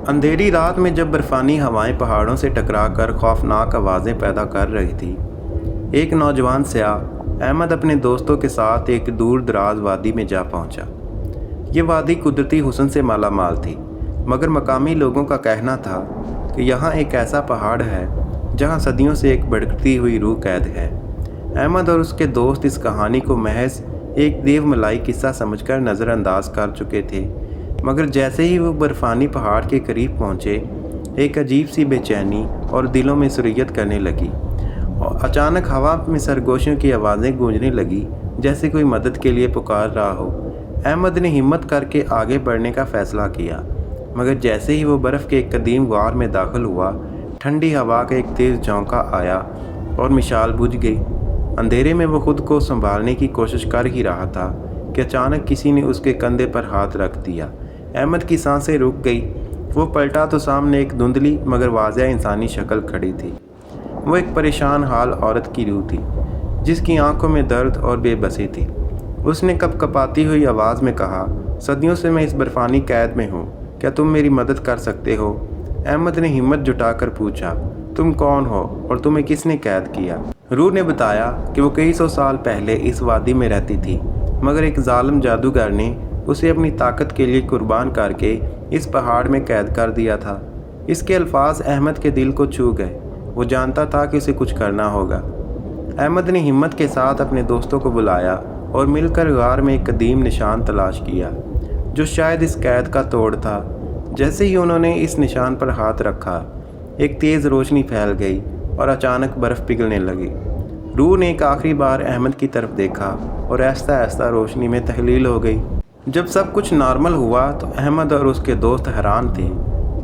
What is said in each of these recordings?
اندھیری رات میں جب برفانی ہوائیں پہاڑوں سے ٹکرا کر خوفناک آوازیں پیدا کر رہی تھی، ایک نوجوان سیاح احمد اپنے دوستوں کے ساتھ ایک دور دراز وادی میں جا پہنچا۔ یہ وادی قدرتی حسن سے مالا مال تھی، مگر مقامی لوگوں کا کہنا تھا کہ یہاں ایک ایسا پہاڑ ہے جہاں صدیوں سے ایک بھٹکتی ہوئی روح قید ہے۔ احمد اور اس کے دوست اس کہانی کو محض ایک دیو ملائی قصہ سمجھ کر نظر انداز کر چکے تھے، مگر جیسے ہی وہ برفانی پہاڑ کے قریب پہنچے، ایک عجیب سی بے چینی اور دلوں میں سریت کرنے لگی، اور اچانک ہوا میں سرگوشیوں کی آوازیں گونجنے لگی جیسے کوئی مدد کے لیے پکار رہا ہو۔ احمد نے ہمت کر کے آگے بڑھنے کا فیصلہ کیا، مگر جیسے ہی وہ برف کے ایک قدیم غار میں داخل ہوا، ٹھنڈی ہوا کا ایک تیز جھونکا آیا اور مشال بجھ گئی۔ اندھیرے میں وہ خود کو سنبھالنے کی کوشش کر ہی رہا تھا کہ اچانک کسی نے اس کے کندھے پر ہاتھ رکھ دیا۔ احمد کی سانسیں رک گئی۔ وہ پلٹا تو سامنے ایک دھندلی مگر واضح انسانی شکل کھڑی تھی۔ وہ ایک پریشان حال عورت کی روح تھی، جس کی آنکھوں میں درد اور بے بسی تھی۔ اس نے کپ کپاتی ہوئی آواز میں کہا، صدیوں سے میں اس برفانی قید میں ہوں، کیا تم میری مدد کر سکتے ہو؟ احمد نے ہمت جٹا کر پوچھا، تم کون ہو اور تمہیں کس نے قید کیا؟ روح نے بتایا کہ وہ کئی سو سال پہلے اس وادی میں رہتی تھی، مگر ایک ظالم جادوگر نے اسے اپنی طاقت کے لیے قربان کر کے اس پہاڑ میں قید کر دیا تھا۔ اس کے الفاظ احمد کے دل کو چھو گئے۔ وہ جانتا تھا کہ اسے کچھ کرنا ہوگا۔ احمد نے ہمت کے ساتھ اپنے دوستوں کو بلایا اور مل کر غار میں ایک قدیم نشان تلاش کیا، جو شاید اس قید کا توڑ تھا۔ جیسے ہی انہوں نے اس نشان پر ہاتھ رکھا، ایک تیز روشنی پھیل گئی اور اچانک برف پگھلنے لگی۔ روح نے ایک آخری بار احمد کی طرف دیکھا اور آہستہ آہستہ روشنی میں تحلیل ہو گئی۔ جب سب کچھ نارمل ہوا تو احمد اور اس کے دوست حیران تھے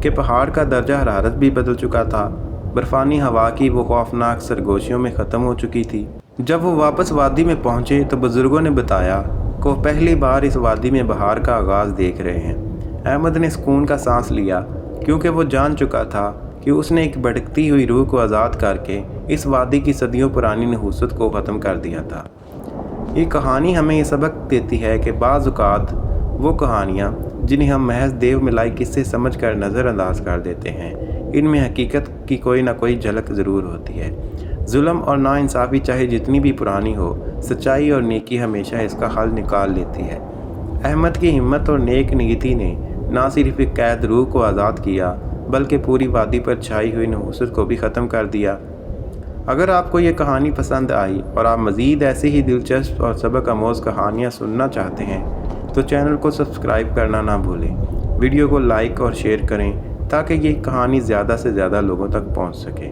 کہ پہاڑ کا درجہ حرارت بھی بدل چکا تھا۔ برفانی ہوا کی وہ خوفناک سرگوشیوں میں ختم ہو چکی تھی۔ جب وہ واپس وادی میں پہنچے تو بزرگوں نے بتایا کہ وہ پہلی بار اس وادی میں بہار کا آغاز دیکھ رہے ہیں۔ احمد نے سکون کا سانس لیا، کیونکہ وہ جان چکا تھا کہ اس نے ایک بھٹکتی ہوئی روح کو آزاد کر کے اس وادی کی صدیوں پرانی نحوست کو ختم کر دیا تھا۔ یہ کہانی ہمیں یہ سبق دیتی ہے کہ بعض اوقات وہ کہانیاں جنہیں ہم محض دیو ملائی قصے سمجھ کر نظر انداز کر دیتے ہیں، ان میں حقیقت کی کوئی نہ کوئی جھلک ضرور ہوتی ہے۔ ظلم اور ناانصافی چاہے جتنی بھی پرانی ہو، سچائی اور نیکی ہمیشہ اس کا حل نکال لیتی ہے۔ احمد کی ہمت اور نیک نیتی نے نہ صرف ایک قید روح کو آزاد کیا، بلکہ پوری وادی پر چھائی ہوئی نحوست کو بھی ختم کر دیا۔ اگر آپ کو یہ کہانی پسند آئی اور آپ مزید ایسے ہی دلچسپ اور سبق آموز کہانیاں سننا چاہتے ہیں تو چینل کو سبسکرائب کرنا نہ بھولیں۔ ویڈیو کو لائک اور شیئر کریں تاکہ یہ کہانی زیادہ سے زیادہ لوگوں تک پہنچ سکے۔